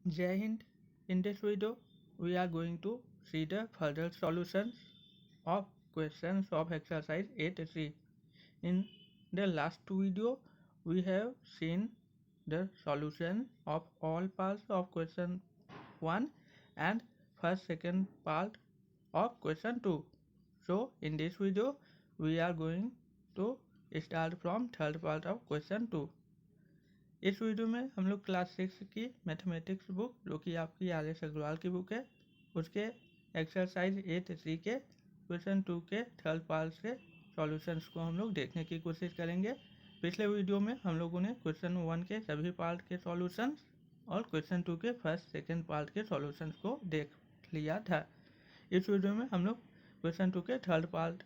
Jai Hind. In this video, we are going to see the further solutions of questions of exercise 8C. In the last video, we have seen the solution of all parts of question 1 and second part of question 2. So, in this video, we are going to start from third part of question 2. इस video में हम लोग class 6 की mathematics book जो कि आपकी RS. Agarwal की book है उसके एक्सरसाइज 8C के क्वेश्चन 2 के थर्ड पार्ट से सॉल्यूशंस को हम लोग देखने की कोशिश करेंगे। पिछले वीडियो में हम लोगों ने क्वेश्चन 1 के सभी पार्ट के सॉल्यूशंस और क्वेश्चन 2 के फर्स्ट सेकेंड पार्ट के सॉल्यूशंस को देख लिया था। इस वीडियो में हम लोग क्वेश्चन 2 के थर्ड पार्ट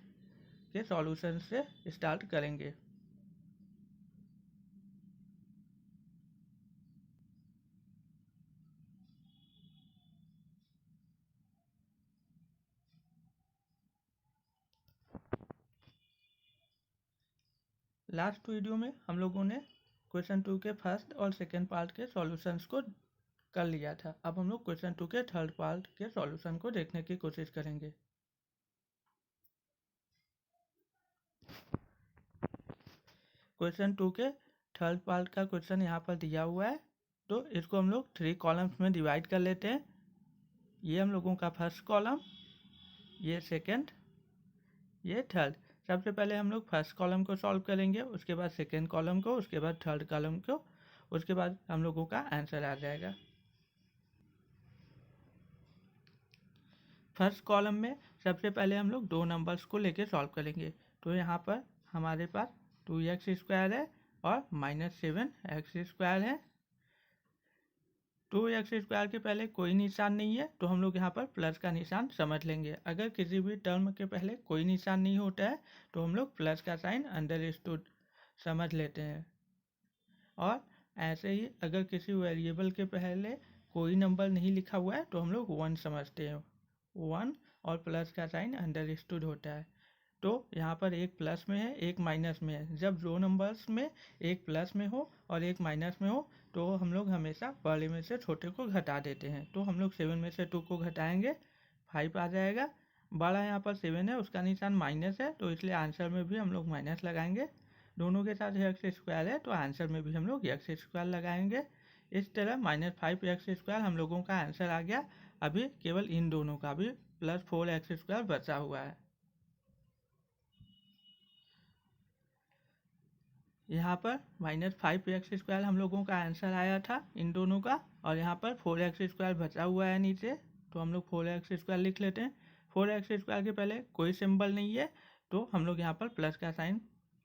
के सॉल्यूशन से स्टार्ट करेंगे। लास्ट वीडियो में हम लोगों ने क्वेश्चन 2 के फर्स्ट और सेकेंड पार्ट के सॉल्यूशंस को कर लिया था। अब हम लोग क्वेश्चन 2 के थर्ड पार्ट के सॉल्यूशन को देखने की कोशिश करेंगे। क्वेश्चन 2 के थर्ड पार्ट का क्वेश्चन यहाँ पर दिया हुआ है, तो इसको हम लोग 3 कॉलम्स में डिवाइड कर लेते हैं। ये हम लोगों का फर्स्ट कॉलम, ये सेकेंड, ये थर्ड। सबसे पहले हम लोग फर्स्ट कॉलम को सॉल्व करेंगे, उसके बाद सेकेंड कॉलम को, उसके बाद थर्ड कॉलम को, उसके बाद हम लोगों का आंसर आ जाएगा। फर्स्ट कॉलम में सबसे पहले हम लोग दो नंबर्स को लेके सॉल्व करेंगे। तो यहाँ पर हमारे पास 2x² है और -7x² है। 2x² के पहले कोई निशान नहीं है तो हम लोग यहाँ पर प्लस का निशान समझ लेंगे। अगर किसी भी टर्म के पहले कोई निशान नहीं होता है तो हम लोग प्लस का साइन अंडरस्टूड समझ लेते हैं। और ऐसे ही अगर किसी वेरिएबल के पहले कोई नंबर नहीं लिखा हुआ है तो हम लोग 1 समझते हैं। 1 और प्लस का साइन अंडरस्टूड होता है। तो यहाँ पर एक प्लस में है, एक माइनस में है। जब दो नंबर्स में एक प्लस में हो और एक माइनस में हो तो हम लोग हमेशा बड़े में से छोटे को घटा देते हैं। तो हम लोग 7 में से 2 को घटाएंगे, 5 आ जाएगा। बड़ा यहाँ पर 7 है, उसका निशान माइनस है तो इसलिए आंसर में भी हम लोग माइनस लगाएंगे। दोनों के साथ x² है तो आंसर में भी हम लोग x² लगाएंगे। इस तरह -5x² हम लोगों का आंसर आ गया। अभी केवल इन दोनों का भी +4x² बचा हुआ है। यहाँ पर -5x² हम लोगों का आंसर आया था इन दोनों का, और यहाँ पर 4x² बचा हुआ है नीचे, तो हम लोग 4x² लिख लेते हैं। 4x² के पहले कोई सिंबल नहीं है तो हम लोग यहाँ पर प्लस का साइन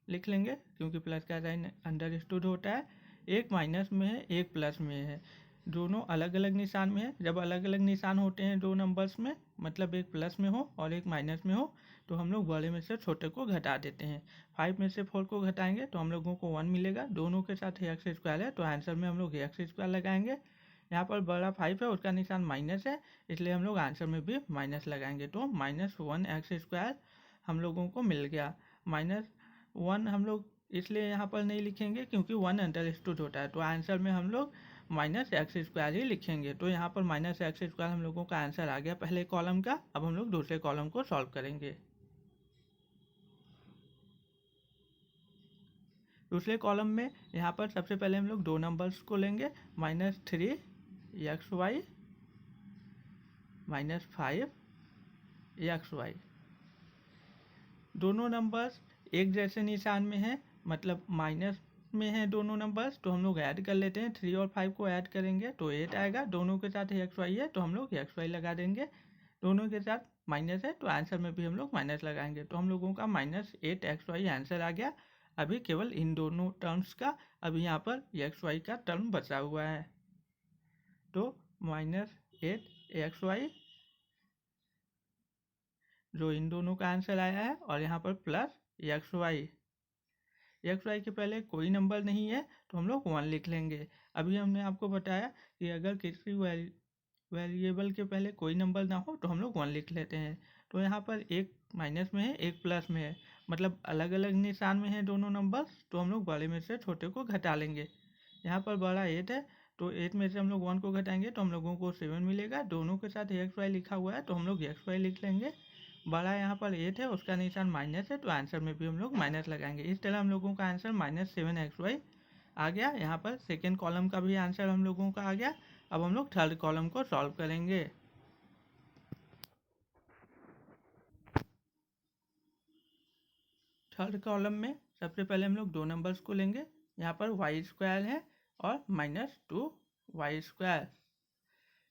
लिख लेंगे, क्योंकि प्लस का साइन अंडरस्टूड होता है। एक माइनस में है, एक प्लस में है, दोनों अलग अलग निशान में है। जब अलग अलग निशान होते हैं दो नंबर्स में, मतलब एक प्लस में हो और एक माइनस में हो, तो हम लोग बड़े में से छोटे को घटा देते हैं। 5 में से 4 को घटाएंगे तो हम लोगों को 1 मिलेगा। दोनों के साथ x² है तो आंसर में हम लोग x² लगाएंगे। यहाँ पर बड़ा 5 है, उसका निशान माइनस है, इसलिए हम लोग आंसर में भी माइनस लगाएंगे। तो -1x² हम लोगों को मिल गया। -1 हम लोग इसलिए यहाँ पर नहीं लिखेंगे क्योंकि 1 अंडरस्टूड होता है, तो आंसर में हम लोग -x² ही लिखेंगे। तो यहाँ पर -x² हम लोगों का आंसर आ गया पहले कॉलम का। अब हम लोग दूसरे कॉलम को सॉल्व करेंगे। दूसरे कॉलम में यहाँ पर सबसे पहले हम लोग दो नंबर्स को लेंगे, -3xy -5xy। दोनों नंबर्स एक जैसे निशान में हैं, मतलब माइनस में है दोनों नंबर्स, तो हम लोग ऐड कर लेते हैं। 3 और 5 को ऐड करेंगे तो 8 आएगा। दोनों के साथ xy है तो हम लोग xy लगा देंगे। दोनों के साथ माइनस है तो आंसर में भी हम लोग माइनस लगाएंगे। तो हम लोगों का -8xy आंसर आ गया। अभी केवल इन दोनों टर्म्स का अभी यहाँ पर xy का टर्म बचा हुआ है, तो -8xy जो इन दोनों का आंसर आया है, और यहाँ पर +xy। xy के पहले कोई नंबर नहीं है तो हम लोग 1 लिख लेंगे। अभी हमने आपको बताया कि अगर किसी वेरिएबल के पहले कोई नंबर ना हो तो हम लोग 1 लिख लेते हैं। तो यहाँ पर एक माइनस में है, एक प्लस में है, मतलब अलग अलग निशान में है दोनों नंबर्स, तो हम लोग बड़े में से छोटे को घटा लेंगे। यहाँ पर बड़ा 8 है तो 8 में से हम लोग 1 को घटाएंगे तो हम लोगों को 7 मिलेगा। दोनों के साथ एक्स वाई लिखा हुआ है तो हम लोग एक्स वाई लिख लेंगे। बड़ा यहाँ पर 8 है, उसका निशान माइनस है, तो आंसर में भी हम लोग माइनस लगाएंगे। इस तरह हम लोगों का आंसर -7xy आ गया। यहाँ पर सेकेंड कॉलम का भी आंसर हम लोगों का आ गया। अब हम लोग थर्ड कॉलम को सॉल्व करेंगे। थर्ड कॉलम में सबसे पहले हम लोग दो नंबर्स को लेंगे। यहाँ पर y² है और -2y²।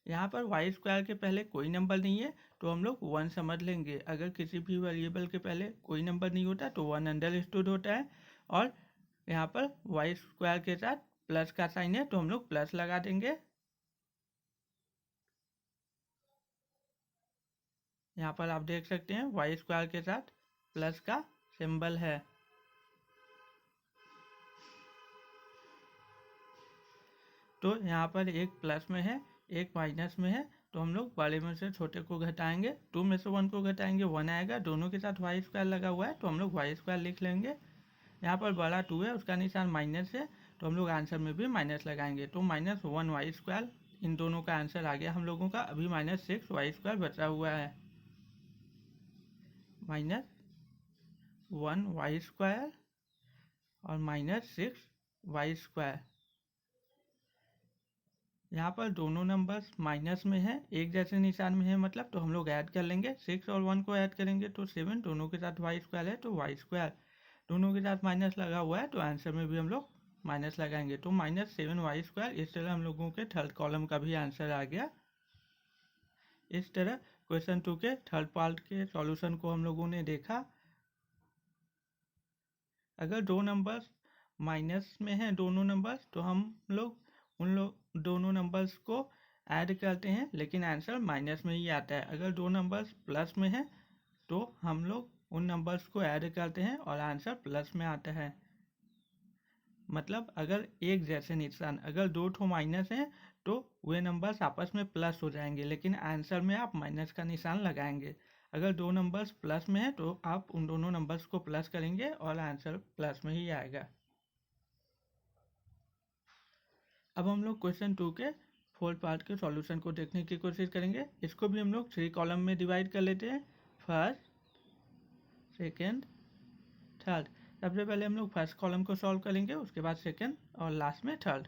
यहाँ पर y² के पहले कोई नंबर नहीं है तो हम लोग 1 समझ लेंगे। अगर किसी भी वेरिएबल के पहले कोई नंबर नहीं होता तो 1 अंडरस्टूड होता है। और यहाँ पर y² के साथ प्लस का साइन है तो हम लोग प्लस लगा देंगे। यहाँ पर आप देख सकते हैं y² के साथ प्लस का सिंबल है। तो यहाँ पर एक प्लस में है, एक माइनस में है, तो हम लोग बड़े में से छोटे को घटाएंगे। 2 में से 1 को घटाएंगे 1 आएगा। दोनों के साथ y² लगा हुआ है तो हम लोग y² लिख लेंगे। यहाँ पर बड़ा 2 है, उसका निशान माइनस है, तो हम लोग आंसर में भी माइनस लगाएंगे। तो -1y², इन दोनों का आंसर आ गया हम लोगों का। अभी -6y² बचा हुआ है। -1y² और -6y²। यहाँ पर दोनों नंबर्स माइनस में है, एक जैसे निशान में है मतलब, तो हम लोग ऐड कर लेंगे। 6 और 1 को ऐड करेंगे तो 7, दोनों के साथ y² है तो y²। दोनों के साथ माइनस लगा हुआ है तो आंसर में भी हम लोग माइनस लगाएंगे। तो -7y²। इस तरह हम लोगों के थर्ड कॉलम का भी आंसर आ गया। इस तरह क्वेश्चन 2 के थर्ड पार्ट के सॉल्यूशन को हम लोगों ने देखा। अगर दो नंबर्स माइनस में हैं दोनों नंबर्स, तो हम लोग दोनों नंबर्स को ऐड करते हैं, लेकिन आंसर माइनस में ही आता है। अगर दो नंबर्स प्लस में हैं तो हम लोग उन नंबर्स को ऐड करते हैं और आंसर प्लस में आता है। मतलब अगर एक जैसे निशान, अगर दो ठो माइनस हैं तो वे नंबर्स आपस में प्लस हो जाएंगे, लेकिन आंसर में आप माइनस का निशान लगाएंगे। अगर दो नंबर्स प्लस में है तो आप उन दोनों नंबर्स को प्लस करेंगे और आंसर प्लस में ही आएगा। अब हम लोग क्वेश्चन 2 के फोर्थ पार्ट के सॉल्यूशन को देखने की कोशिश करेंगे। इसको भी हम लोग 3 कॉलम में डिवाइड कर लेते हैं, फर्स्ट, सेकेंड, थर्ड। सबसे पहले हम लोग फर्स्ट कॉलम को सॉल्व करेंगे, उसके बाद सेकेंड और लास्ट में थर्ड।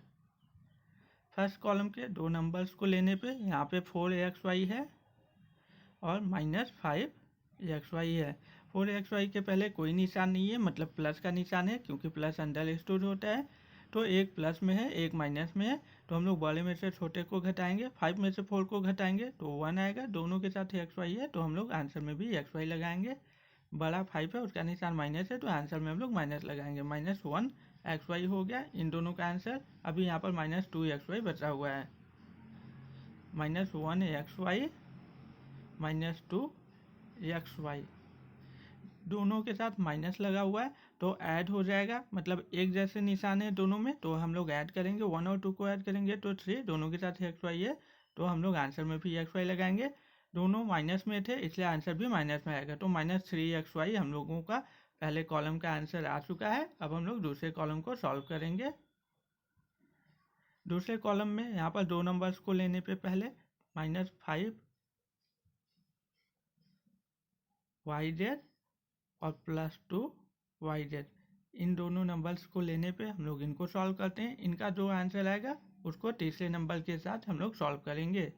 फर्स्ट कॉलम के दो नंबर्स को लेने पे यहाँ पे 4xy है और -5xy है। 4xy के पहले कोई निशान नहीं है, मतलब प्लस का निशान है, क्योंकि प्लस अंडरस्टूड होता है। तो एक प्लस में है, एक माइनस में है, तो हम लोग बड़े में से छोटे को घटाएंगे। 5 में से 4 को घटाएंगे तो 1 आएगा। दोनों के साथ xy है तो हम लोग आंसर में भी xy लगाएंगे। बड़ा 5 है, उसका निशान माइनस है, तो आंसर में हम लोग माइनस लगाएंगे। -1xy हो गया इन दोनों का आंसर। अभी यहाँ पर -2xy बचा हुआ है। -1xy -2xy, दोनों के साथ माइनस लगा हुआ है तो ऐड हो जाएगा, मतलब एक जैसे निशान है दोनों में, तो हम लोग ऐड करेंगे। 1 और 2 को ऐड करेंगे तो 3, दोनों के साथ xy है तो हम लोग आंसर में भी xy लगाएंगे। दोनों माइनस में थे इसलिए आंसर भी माइनस में आएगा। तो -3xy हम लोगों का पहले कॉलम का आंसर आ चुका है। अब हम लोग दूसरे कॉलम को सॉल्व करेंगे। दूसरे कॉलम में यहाँ पर दो नंबर्स को लेने पे पहले -5yz और +2yz, इन दोनों नंबर्स को लेने पे हम लोग इनको सॉल्व करते हैं। इनका जो आंसर आएगा उसको तीसरे नंबर के साथ हम लोग सॉल्व करेंगे।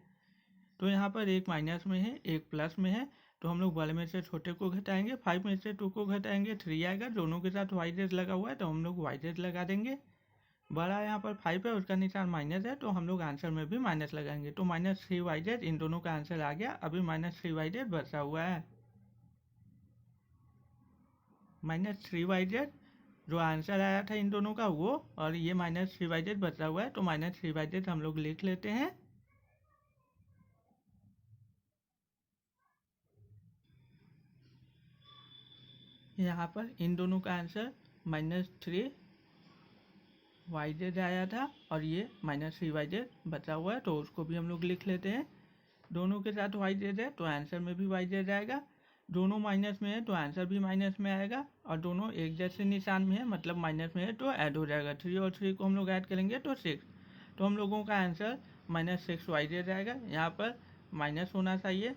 तो यहाँ पर एक माइनस में है, एक प्लस में है, तो हम लोग बड़े में से छोटे को घटाएंगे। 5 में से 2 को घटाएंगे 3 आएगा। दोनों के साथ yz लगा हुआ है तो हम लोग yz लगा देंगे। बड़ा यहाँ पर 5 है, उसका निशान माइनस है, तो हम लोग आंसर में भी माइनस लगाएंगे। तो -3yz, इन दोनों का आंसर आ गया। अभी -3yz बचा हुआ है। -3yz जो आंसर आया था इन दोनों का वो, और ये -3yz बचा हुआ है, तो -3yz हम लोग लिख लेते हैं। यहाँ पर इन दोनों का आंसर -3yz आया था और ये -3yz बचा हुआ है, तो उसको भी हम लोग लिख लेते हैं। दोनों के साथ yz है तो आंसर में भी yz आएगा। दोनों माइनस में है तो आंसर भी माइनस में आएगा, और दोनों एक जैसे निशान में है मतलब माइनस में है तो ऐड हो जाएगा। 3 और 3 को हम लोग ऐड करेंगे तो 6। तो हम लोगों का आंसर -6y जाएगा। यहाँ पर माइनस होना चाहिए,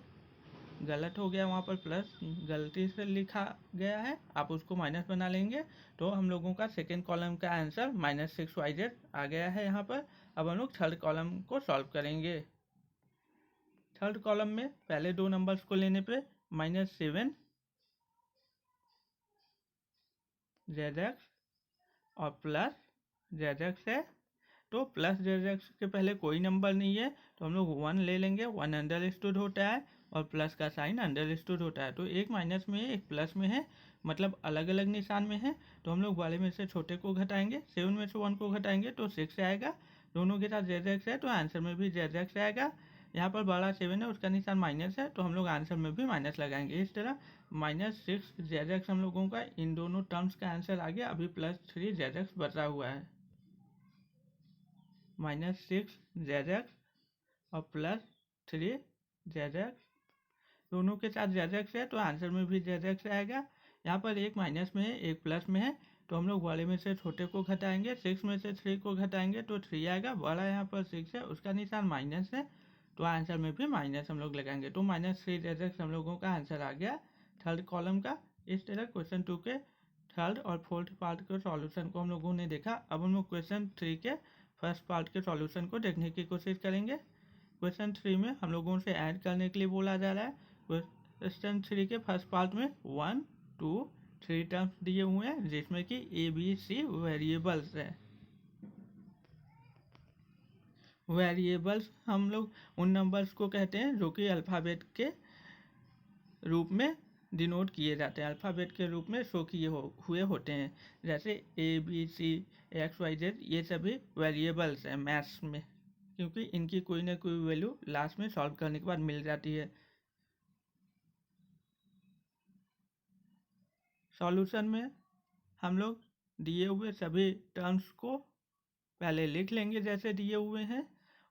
गलत हो गया, वहाँ पर प्लस गलती से लिखा गया है, आप उसको माइनस बना लेंगे। तो हम लोगों का सेकेंड कॉलम का आंसर -6y आ गया है यहाँ पर। अब हम लोग थर्ड कॉलम को सॉल्व करेंगे। थर्ड कॉलम में पहले दो नंबर्स को लेने पे -7 zx और प्लस zx है। तो प्लस zx के पहले कोई नंबर नहीं है, तो हम लोग 1 ले लेंगे। 1 अंडरस्टूड होता है और प्लस का साइन अंडरस्टूड होता है। तो एक माइनस में है, एक प्लस में है, मतलब अलग अलग निशान में है। तो हम लोग बड़े में से छोटे को घटाएंगे, 7 में से 1 को घटाएंगे तो 6 आएगा। दोनों के साथ zx है तो आंसर में भी zx आएगा। यहाँ पर बड़ा 7 है, उसका निशान माइनस है, तो हम लोग आंसर में भी माइनस लगाएंगे। इस तरह -6 zx हम लोगों का इन दोनों टर्म्स का आंसर आ गया। अभी +3 zx बचा हुआ है। -6 zx और +3 zx, दोनों के साथ zx है तो आंसर में भी zx आएगा। यहाँ पर एक माइनस में है, एक प्लस में है, तो हम लोग बड़े में से छोटे को घटाएंगे। 6 में से 3 को घटाएंगे तो 3 आएगा। बड़ा यहाँ पर 6 है, उसका निशान माइनस है, तो आंसर में भी माइनस हम लोग लगाएंगे। तो -3 zx हम लोगों का आंसर आ गया थर्ड कॉलम का। इस तरह क्वेश्चन 2 के थर्ड और फोर्थ पार्ट के सॉल्यूशन को हम लोगों ने देखा। अब हम लोग क्वेश्चन 3 के फर्स्ट पार्ट के सॉल्यूशन को देखने की कोशिश करेंगे। क्वेश्चन 3 में हम लोगों से ऐड करने के लिए बोला जा रहा है। क्वेश्चन 3 के फर्स्ट पार्ट में 1, 2, 3 टर्म्स दिए हुए हैं, जिसमें कि ए बी सी वेरिएबल्स है। वेरिएबल्स हम लोग उन नंबर्स को कहते हैं जो कि अल्फ़ाबेट के रूप में डिनोट किए जाते हैं, अल्फ़ाबेट के रूप में शो किए हुए होते हैं। जैसे A B C X Y Z, ये सभी वेरिएबल्स हैं मैथ्स में, क्योंकि इनकी कोई ना कोई वैल्यू लास्ट में सॉल्व करने के बाद मिल जाती है। सॉल्यूशन में हम लोग दिए हुए सभी टर्म्स को पहले लिख लेंगे जैसे दिए हुए हैं।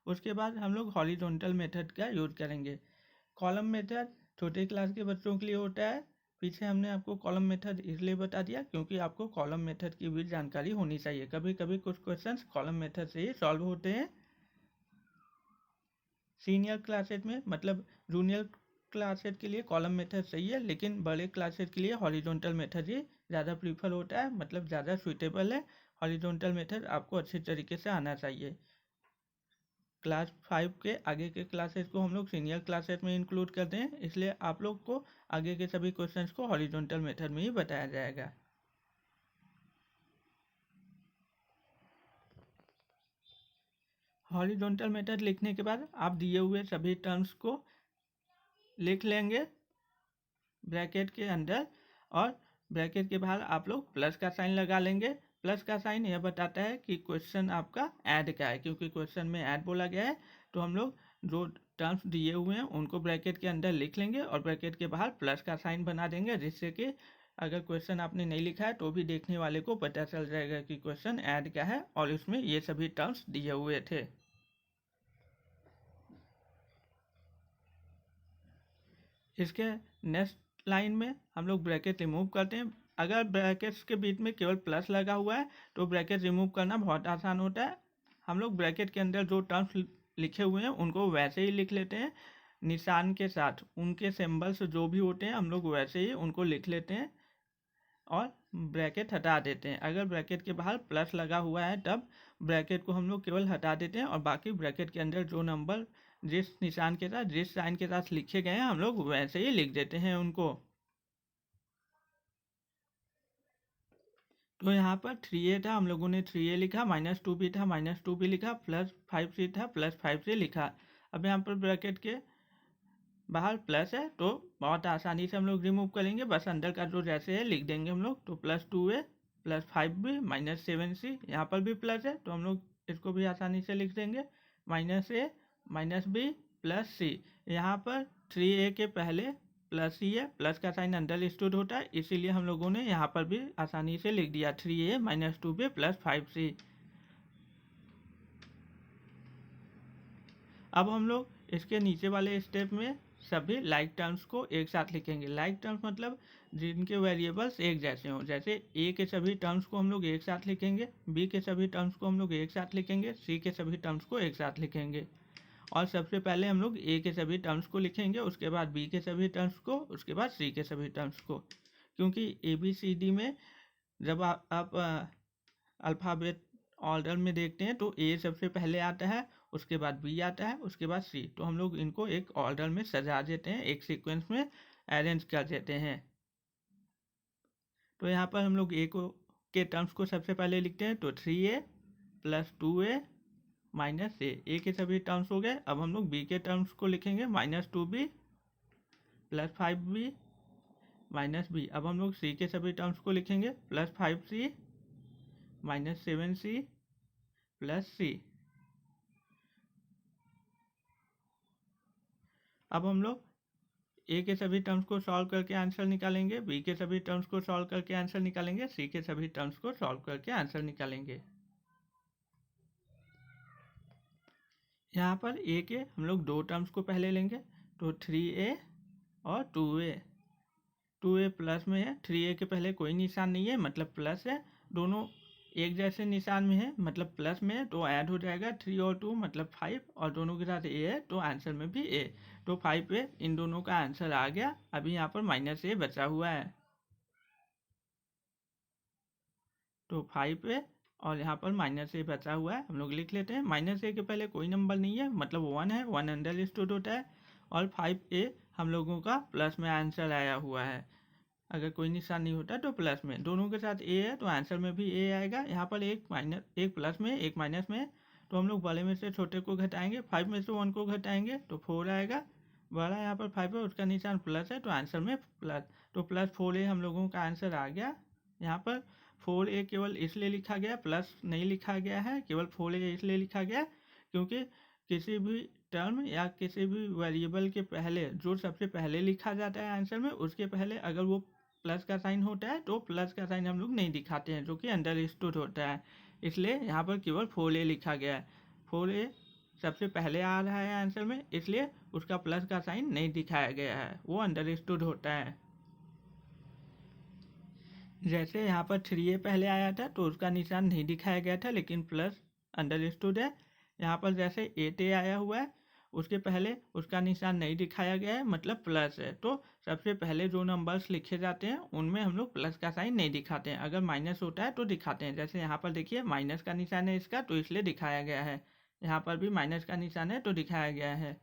उसके बाद हम लोग हॉरिजॉन्टल मेथड का यूज़ करेंगे। कॉलम मेथड छोटे क्लास के बच्चों के लिए होता है। पीछे हमने आपको कॉलम मेथड इसलिए बता दिया क्योंकि आपको कॉलम मेथड की भी जानकारी होनी चाहिए। कभी कभी कुछ क्वेश्चंस कॉलम मेथड से ही सॉल्व होते हैं। सीनियर क्लासेज में, मतलब जूनियर क्लासेज के लिए कॉलम मेथड सही है, लेकिन बड़े क्लासेज के लिए हॉरिजॉन्टल मेथड ही ज़्यादा प्रीफर होता है, मतलब ज़्यादा सूटेबल है। हॉरिजॉन्टल मेथड आपको अच्छे तरीके से आना चाहिए। क्लास 5 के आगे के क्लासेस को हम लोग सीनियर क्लासेस में इंक्लूड करते हैं, इसलिए आप लोग को आगे के सभी क्वेश्चंस को हॉरिजॉन्टल मेथड में ही बताया जाएगा। हॉरिजॉन्टल मेथड लिखने के बाद आप दिए हुए सभी टर्म्स को लिख लेंगे ब्रैकेट के अंदर, और ब्रैकेट के बाहर आप लोग प्लस का साइन लगा लेंगे। प्लस का साइन यह बताता है कि क्वेश्चन आपका ऐड का है, क्योंकि क्वेश्चन में ऐड बोला गया है। तो हम लोग जो टर्म्स दिए हुए हैं उनको ब्रैकेट के अंदर लिख लेंगे और ब्रैकेट के बाहर प्लस का साइन बना देंगे, जिससे कि अगर क्वेश्चन आपने नहीं लिखा है तो भी देखने वाले को पता चल जाएगा कि क्वेश्चन ऐड का है और इसमें ये सभी टर्म्स दिए हुए थे। इसके नेक्स्ट लाइन में हम लोग ब्रैकेट रिमूव करते हैं। अगर ब्रैकेट्स के बीच में केवल प्लस लगा हुआ है तो ब्रैकेट रिमूव करना बहुत आसान होता है। हम लोग ब्रैकेट के अंदर जो टर्म्स लिखे हुए हैं उनको वैसे ही लिख लेते हैं, निशान के साथ उनके सिंबल्स जो भी होते हैं हम लोग वैसे ही उनको लिख लेते हैं और ब्रैकेट हटा देते हैं। अगर ब्रैकेट के बाहर प्लस लगा हुआ है तब ब्रैकेट को हम लोग केवल हटा देते हैं और बाकी ब्रैकेट के अंदर जो नंबर जिस निशान के साथ, जिस साइन के साथ लिखे गए हैं हम लोग वैसे ही लिख देते हैं उनको। तो यहाँ पर 3a था, हम लोगों ने 3a लिखा, -2b था, -2b लिखा, +5c था, +5c लिखा। अब यहाँ पर ब्रैकेट के बाहर प्लस है तो बहुत आसानी से हम लोग रिमूव करेंगे, बस अंदर का जो जैसे है लिख देंगे हम लोग। तो +2a +5b -7c, यहाँ पर भी प्लस है तो हम लोग इसको भी आसानी से लिख देंगे, -a -b +c। यहाँ पर 3a के पहले प्लस ही है, प्लस का साइन अंडरस्टूड होता है, इसीलिए हम लोगों ने यहाँ पर भी आसानी से लिख दिया 3a -2b +5c। अब हम लोग इसके नीचे वाले स्टेप में सभी लाइक टर्म्स को एक साथ लिखेंगे। लाइक टर्म्स मतलब जिनके वेरिएबल्स एक जैसे हों। जैसे ए के सभी टर्म्स को हम लोग एक साथ लिखेंगे, बी के सभी टर्म्स को हम लोग एक साथ लिखेंगे, सी के सभी टर्म्स को एक साथ लिखेंगे। और सबसे पहले हम लोग ए के सभी टर्म्स को लिखेंगे, उसके बाद बी के सभी टर्म्स को, उसके बाद सी के सभी टर्म्स को। क्योंकि ए बी सी डी में जब आप अल्फ़ाबेट ऑर्डर में देखते हैं तो ए सबसे पहले आता है, उसके बाद बी आता है, उसके बाद सी। तो हम लोग इनको एक ऑर्डर में सजा देते हैं, एक सीक्वेंस में अरेंज कर देते हैं। तो यहाँ पर हम लोग ए को के टर्म्स को सबसे पहले लिखते हैं, तो 3a + 2a - a के सभी टर्म्स हो गए। अब हम लोग बी के टर्म्स को लिखेंगे, -2b + 5b - b। अब हम लोग सी के सभी टर्म्स को लिखेंगे, +5c - 7c + c। अब हम लोग ए के सभी टर्म्स को सॉल्व करके आंसर निकालेंगे, बी के सभी टर्म्स को सॉल्व करके आंसर निकालेंगे, सी के सभी टर्म्स को सॉल्व करके आंसर निकालेंगे। यहाँ पर ए के हम लोग दो टर्म्स को पहले लेंगे, तो 3a और 2a। 2a प्लस में है, 3a के पहले कोई निशान नहीं है मतलब प्लस है, दोनों एक जैसे निशान में है मतलब प्लस में है, तो ऐड हो जाएगा 3 और 2 मतलब 5, और दोनों के साथ a है तो आंसर में भी a, तो 5a इन दोनों का आंसर आ गया। अभी यहाँ पर -a बचा हुआ है, तो 5a और यहाँ पर -a बचा हुआ है, हम लोग लिख लेते हैं। -a के पहले कोई नंबर नहीं है मतलब 1 है, 1 अंडरस्टूड होता है, और 5a हम लोगों का प्लस में आंसर आया हुआ है। अगर कोई निशान नहीं होता तो प्लस में, दोनों के साथ a है तो आंसर में भी a आएगा। यहाँ पर एक प्लस में एक माइनस में, तो हम लोग बड़े में से छोटे को घटाएंगे, 5 में से 1 को घटाएंगे तो 4 आएगा। बड़ा यहाँ पर 5 है, उसका निशान प्लस है तो आंसर में प्लस, तो +4a हम लोगों का आंसर आ गया। यहाँ पर 4a केवल इसलिए लिखा गया, प्लस नहीं लिखा गया है, केवल 4a इसलिए लिखा गया क्योंकि किसी भी टर्म या किसी भी वेरिएबल के पहले जो सबसे पहले लिखा जाता है आंसर में, उसके पहले अगर वो प्लस का साइन होता है तो प्लस का साइन हम लोग नहीं दिखाते हैं, जो कि अंडरस्टूड होता है। इसलिए यहाँ पर केवल 4a लिखा गया है। 4a सबसे पहले आ रहा है आंसर में, इसलिए उसका प्लस का साइन नहीं दिखाया गया है, वो अंडरस्टूड होता है। जैसे यहाँ पर 3a पहले आया था तो उसका निशान नहीं दिखाया गया था, लेकिन प्लस अंडरस्टूड है। यहाँ पर जैसे 8a आया हुआ है, उसके पहले उसका निशान नहीं दिखाया गया है मतलब प्लस है, तो सबसे पहले जो नंबर्स लिखे जाते हैं उनमें हम लोग प्लस का साइन नहीं दिखाते हैं, अगर माइनस होता है तो दिखाते हैं। जैसे यहाँ पर देखिए माइनस का निशान है इसका, तो इसलिए दिखाया गया है। यहाँ पर भी माइनस का निशान है तो दिखाया गया है,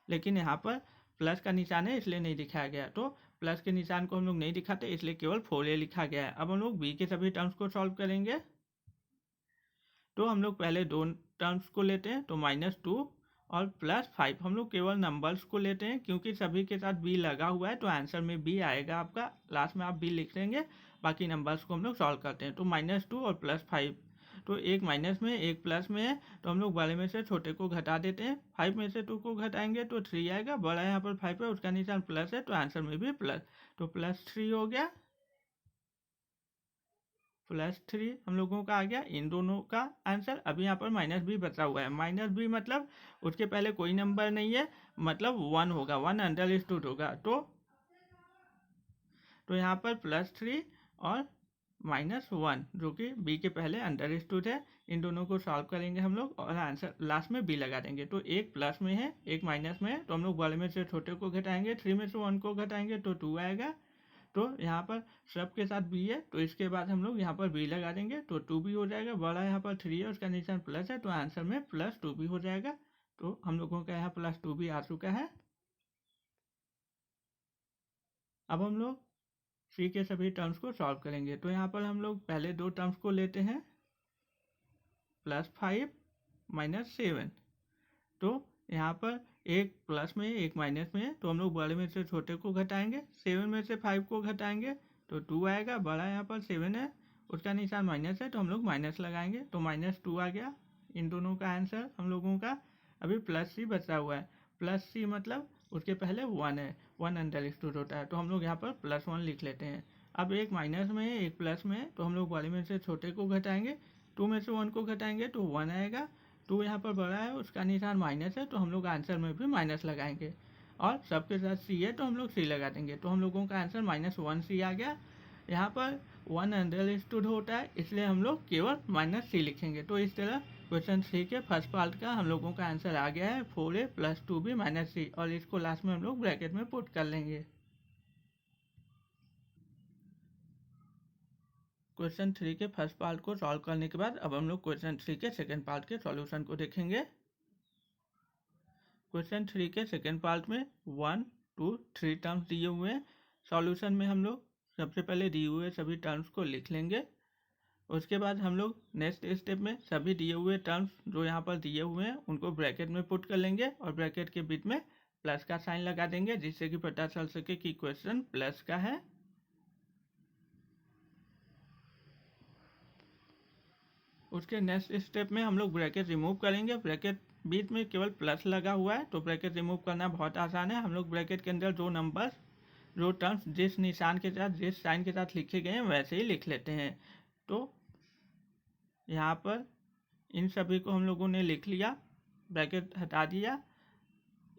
लेकिन यहाँ पर प्लस का निशान है इसलिए नहीं दिखाया गया, तो प्लस के निशान को हम लोग नहीं दिखाते, इसलिए केवल 4a लिखा गया है। अब हम लोग बी के सभी टर्म्स को सॉल्व करेंगे, तो हम लोग पहले दो टर्म्स को लेते हैं, तो -2 और +5। हम लोग केवल नंबर्स को लेते हैं क्योंकि सभी के साथ b लगा हुआ है, तो आंसर में b आएगा आपका, लास्ट में आप b लिख देंगे। बाकी नंबर्स को हम लोग सॉल्व करते हैं, तो -2 और +5, तो एक माइनस में एक प्लस में है, तो हम लोग बड़े में से छोटे को घटा देते हैं। 5 में से 2 को घटाएंगे तो 3 आएगा, बड़ा यहाँ पर 5 है, उसका निशान प्लस है तो आंसर में भी प्लस, तो +3 हो गया। +3 हम लोगों का आ गया इन दोनों का आंसर। अभी यहाँ पर -b बचा हुआ है, -b मतलब उसके पहले कोई नंबर नहीं है, मतलब 1 होगा, 1 अंडरस्टूड होगा, तो यहाँ पर +3 और -1 जो कि b के पहले अंडरस्टूड है, इन दोनों को सॉल्व करेंगे हम लोग और आंसर लास्ट में b लगा देंगे। तो एक प्लस में है एक माइनस में है, तो हम लोग बड़े में से छोटे को घटाएंगे, 3 में से 1 को घटाएंगे तो 2 आएगा। तो यहाँ पर सब के साथ b है, तो इसके बाद हम लोग यहाँ पर b लगा देंगे तो 2b हो जाएगा। बड़ा यहाँ पर 3 है, उसका निशान प्लस है, तो आंसर में +2b हो जाएगा। तो हम लोगों का यहाँ +2b आ चुका है। अब हम लोग सी के सभी टर्म्स को सॉल्व करेंगे, तो यहाँ पर हम लोग पहले दो टर्म्स को लेते हैं, +5 - 7। तो यहाँ पर एक प्लस में एक माइनस में है, तो हम लोग बड़े में से छोटे को घटाएंगे, 7 में से 5 को घटाएंगे तो 2 आएगा। बड़ा यहाँ पर 7 है, उसका निशान माइनस है, तो हम लोग माइनस लगाएंगे, तो -2 आ गया इन दोनों का आंसर हम लोगों का। अभी +c बचा हुआ है, +c मतलब उसके पहले 1 है, 1 अंडरस्टूड होता है, तो हम लोग यहाँ पर +1 लिख लेते हैं। अब एक माइनस में है एक प्लस में है, तो हम लोग बड़े में से छोटे को घटाएंगे, 2 में से 1 को घटाएंगे तो 1 आएगा। 2 यहाँ पर बड़ा है, उसका निशान माइनस है, तो हम लोग आंसर में भी माइनस लगाएंगे। और सबके साथ सी है तो हम लोग सी लगा देंगे। तो हम लोगों का आंसर -1c आ गया। यहाँ पर 1 अंडरस्टूड होता है, इसलिए हम लोग केवल -c लिखेंगे। तो इस तरह क्वेश्चन 3 के फर्स्ट पार्ट का हम लोगों का आंसर आ गया है 4a + 2b - c, और इसको लास्ट में हम लोग ब्रैकेट में पुट कर लेंगे। क्वेश्चन 3 के फर्स्ट पार्ट को सॉल्व करने के बाद अब हम लोग क्वेश्चन 3 के सेकेंड पार्ट के सॉल्यूशन को देखेंगे। क्वेश्चन 3 के सेकेंड पार्ट में 1, 2, 3 टर्म्स दिए हुए हैं। सॉल्यूशन में हम लोग सबसे पहले दिए हुए सभी टर्म्स को लिख लेंगे। उसके बाद हम लोग नेक्स्ट स्टेप में सभी दिए हुए टर्म्स जो यहाँ पर दिए हुए हैं उनको ब्रैकेट में पुट कर लेंगे और ब्रैकेट के बीच में प्लस का साइन लगा देंगे, जिससे कि पता चल सके कि क्वेश्चन प्लस का है। उसके नेक्स्ट स्टेप में हम लोग ब्रैकेट रिमूव करेंगे। ब्रैकेट बीच में केवल प्लस लगा हुआ है, तो ब्रैकेट रिमूव करना बहुत आसान है। हम लोग ब्रैकेट के अंदर जो नंबर जो टर्म्स जिस निशान के साथ जिस साइन के साथ लिखे गए हैं वैसे ही लिख लेते हैं। तो यहाँ पर इन सभी को हम लोगों ने लिख लिया, ब्रैकेट हटा दिया।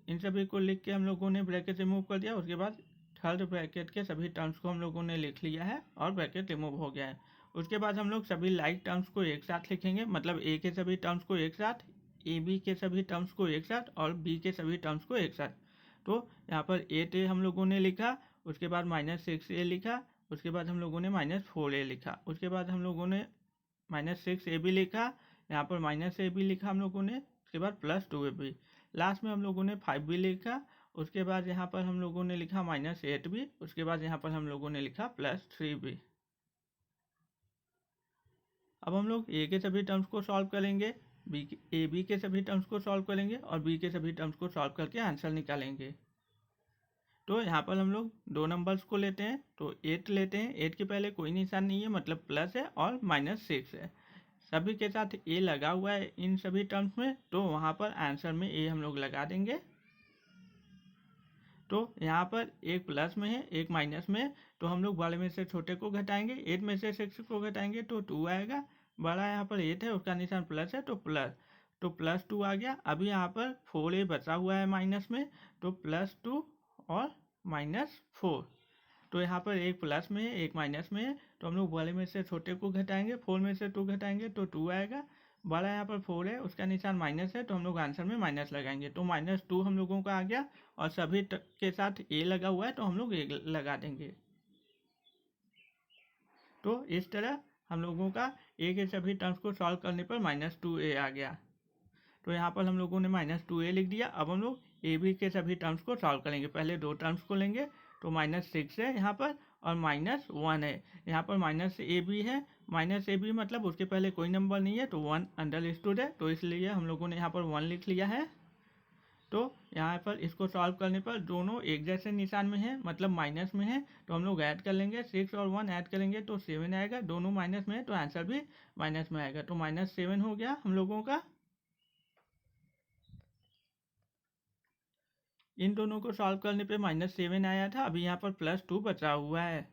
इन सभी को लिख के हम लोगों ने ब्रैकेट रिमूव कर दिया। उसके बाद थर्ड ब्रैकेट के सभी टर्म्स को हम लोगों ने लिख लिया है और ब्रैकेट रिमूव हो गया है। उसके बाद हम लोग सभी लाइक टर्म्स को एक साथ लिखेंगे, मतलब ए के सभी टर्म्स को एक साथ, ए बी के सभी टर्म्स को एक साथ और बी के सभी टर्म्स को एक साथ। तो यहाँ पर 8a हम लोगों ने लिखा, उसके बाद -6a लिखा, उसके बाद हम लोगों ने -4a लिखा, उसके बाद हम लोगों ने -6ab लिखा, यहाँ पर -ab लिखा हम लोगों ने, उसके बाद +2ab, लास्ट में हम लोगों ने 5b लिखा। उसके बाद यहाँ पर हम लोगों ने लिखा -8b, उसके बाद यहाँ पर हम लोगों ने लिखा +3b। अब हम लोग ए के सभी टर्म्स को सॉल्व करेंगे, ए बी के सभी टर्म्स को सॉल्व करेंगे और बी के सभी टर्म्स को सॉल्व करके आंसर निकालेंगे। तो यहाँ पर हम लोग दो नंबर्स को लेते हैं, तो 8 लेते हैं। 8 के पहले कोई निशान नहीं है, मतलब प्लस है, और -6 है, सभी के साथ ए लगा हुआ है इन सभी टर्म्स में, तो वहाँ पर आंसर में ए हम लोग लगा देंगे। तो यहाँ पर एक प्लस में है एक माइनस में है, तो हम लोग बड़े में से छोटे को घटाएंगे। 8 में से 6 को घटाएंगे तो 2 आएगा। बड़ा यहाँ पर 8 है, उसका निशान प्लस है, तो +2 आ गया। अभी यहाँ पर 4a बचा हुआ है माइनस में, तो +2 और -4। तो यहाँ पर एक प्लस में है एक माइनस में है, तो हम लोग बड़े में से छोटे को घटाएंगे। 4 में से 2 घटाएंगे तो 2 आएगा। बड़ा यहाँ पर 4 है, उसका निशान माइनस है, तो हम लोग आंसर में माइनस लगाएंगे। तो -2 हम लोगों का आ गया, और सभी के साथ ए लगा हुआ है तो हम लोग ए लगा देंगे। तो इस तरह हम लोगों का ए के सभी टर्म्स को सॉल्व करने पर -2a आ गया। तो यहाँ पर हम लोगों ने -2a लिख दिया। अब हम लोग ए बी के सभी टर्म्स को सॉल्व करेंगे। पहले दो टर्म्स को लेंगे, तो -6 है यहाँ पर और -1 है। यहाँ पर -ab है, -ab मतलब उसके पहले कोई नंबर नहीं है, तो 1 अंडरस्टूड है, तो इसलिए हम लोगों ने यहाँ पर 1 लिख लिया है। तो यहाँ पर इसको सॉल्व करने पर दोनों एक जैसे निशान में है, मतलब माइनस में है, तो हम लोग ऐड कर लेंगे। 6 और 1 ऐड करेंगे तो 7 आएगा। दोनों माइनस में है तो आंसर भी माइनस में आएगा, तो -7 हो गया हम लोगों का। इन दोनों को सॉल्व करने पे -7 आया था। अभी यहाँ पर +2 बचा हुआ है,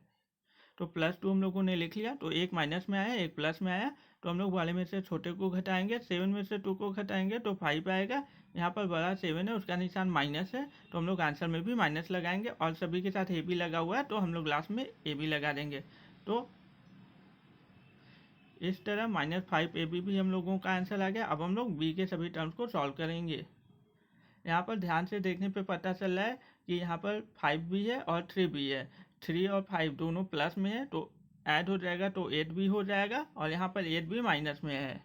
तो +2 हम लोगों ने लिख लिया। तो एक माइनस में आया एक प्लस में आया, तो हम लोग वाले में से छोटे को घटाएंगे। 7 में से 2 को घटाएंगे तो 5 आएगा। यहाँ पर बड़ा 7 है, उसका निशान माइनस है, तो हम लोग आंसर में भी माइनस लगाएंगे, और सभी के साथ ए बी लगा हुआ है तो हम लोग लास्ट में ए बी लगा देंगे। तो इस तरह -5ab भी हम लोगों का आंसर आ गया। अब हम लोग बी के सभी टर्म्स को सॉल्व करेंगे। यहाँ पर ध्यान से देखने पे पता चल रहा है कि यहाँ पर 5 भी है और 3 भी है। 3 और 5 दोनों प्लस में है, तो ऐड हो जाएगा तो 8 भी हो जाएगा, और यहाँ पर 8 भी माइनस में है।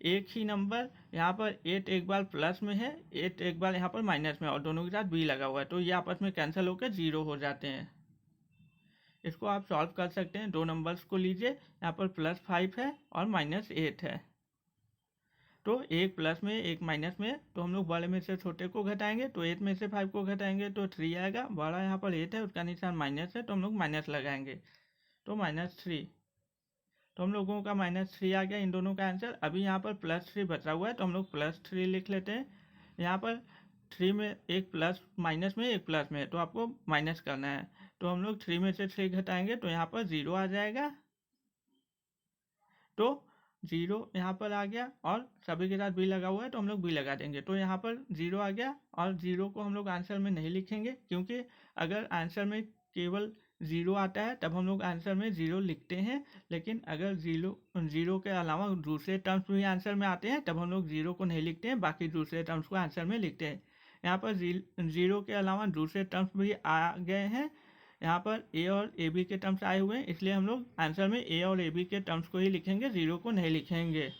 एक ही नंबर यहाँ पर 8 एक बार प्लस में है, 8 एक बार यहाँ पर माइनस में, और दोनों के साथ बी लगा हुआ है, तो ये आपस में कैंसिल होकर 0 हो जाते हैं। इसको आप सॉल्व कर सकते हैं। दो नंबर्स को लीजिए, यहाँ पर +5 है और -8 है, तो एक प्लस में एक माइनस में, तो हम लोग बड़े में से छोटे को घटाएंगे। तो 8 में से 5 को घटाएंगे तो 3 आएगा। बड़ा यहाँ पर 8 है, उसका निशान माइनस है, तो हम लोग माइनस लगाएंगे, तो -3। तो हम लोगों का -3 आ गया इन दोनों का आंसर। अभी यहाँ पर +3 बचा हुआ है, तो हम लोग +3 लिख लेते हैं। यहाँ पर 3 में एक प्लस माइनस में एक प्लस में, तो आपको माइनस करना है, तो हम लोग 3 में से 3 घटाएंगे तो यहाँ पर 0 आ जाएगा। तो 0 यहाँ पर आ गया और सभी के साथ बी लगा हुआ है तो हम लोग बी लगा देंगे। तो यहाँ पर 0 आ गया और 0 को हम लोग आंसर में नहीं लिखेंगे, क्योंकि अगर आंसर में केवल 0 आता है तब हम लोग आंसर में 0 लिखते हैं, लेकिन अगर 0 के अलावा दूसरे टर्म्स भी आंसर में आते हैं तब हम लोग 0 को नहीं लिखते हैं, बाकी दूसरे टर्म्स को आंसर में लिखते हैं। यहाँ पर 0 के अलावा दूसरे टर्म्स भी आ गए हैं, यहाँ पर ए और ए बी के टर्म्स आए हुए हैं, इसलिए हम लोग आंसर में ए और ए बी के टर्म्स को ही लिखेंगे, 0 को नहीं लिखेंगे।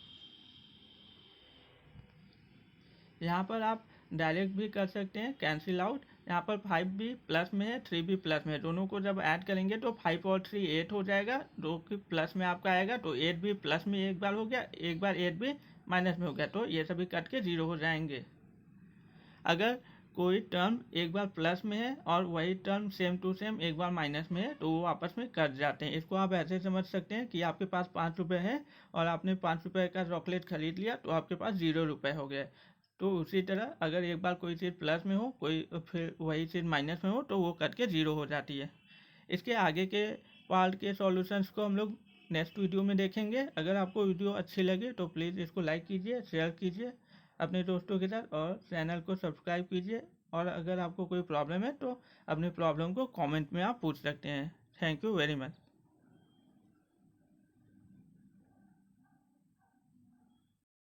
यहाँ पर आप डायरेक्ट भी कर सकते हैं कैंसिल आउट। यहाँ पर 5 भी प्लस में है, 3 भी प्लस में है, दोनों को जब ऐड करेंगे तो 5 और 3 8 हो जाएगा, 2 की प्लस में आपका आएगा तो 8 भी प्लस में एक बार हो गया, एक बार 8 भी माइनस में हो गया, तो ये सभी कट के 0 हो जाएंगे। अगर कोई टर्म एक बार प्लस में है और वही टर्म सेम टू सेम एक बार माइनस में है तो वो आपस में कट जाते हैं। इसको आप ऐसे समझ सकते हैं कि आपके पास 5 रुपये है और आपने 5 रुपये का चॉकलेट खरीद लिया तो आपके पास 0 रुपये हो गए। तो उसी तरह अगर एक बार कोई चीज़ प्लस में हो, कोई फिर वही चीज़ माइनस में हो तो वो कट के 0 हो जाती है। इसके आगे के पार्ट के सॉल्यूशंस को हम लोग नेक्स्ट वीडियो में देखेंगे। अगर आपको वीडियो अच्छी लगे तो प्लीज़ इसको लाइक कीजिए, शेयर कीजिए अपने दोस्तों के साथ और चैनल को सब्सक्राइब कीजिए। और अगर आपको कोई प्रॉब्लम है तो अपनी प्रॉब्लम को कमेंट में आप पूछ सकते हैं। Thank you very much.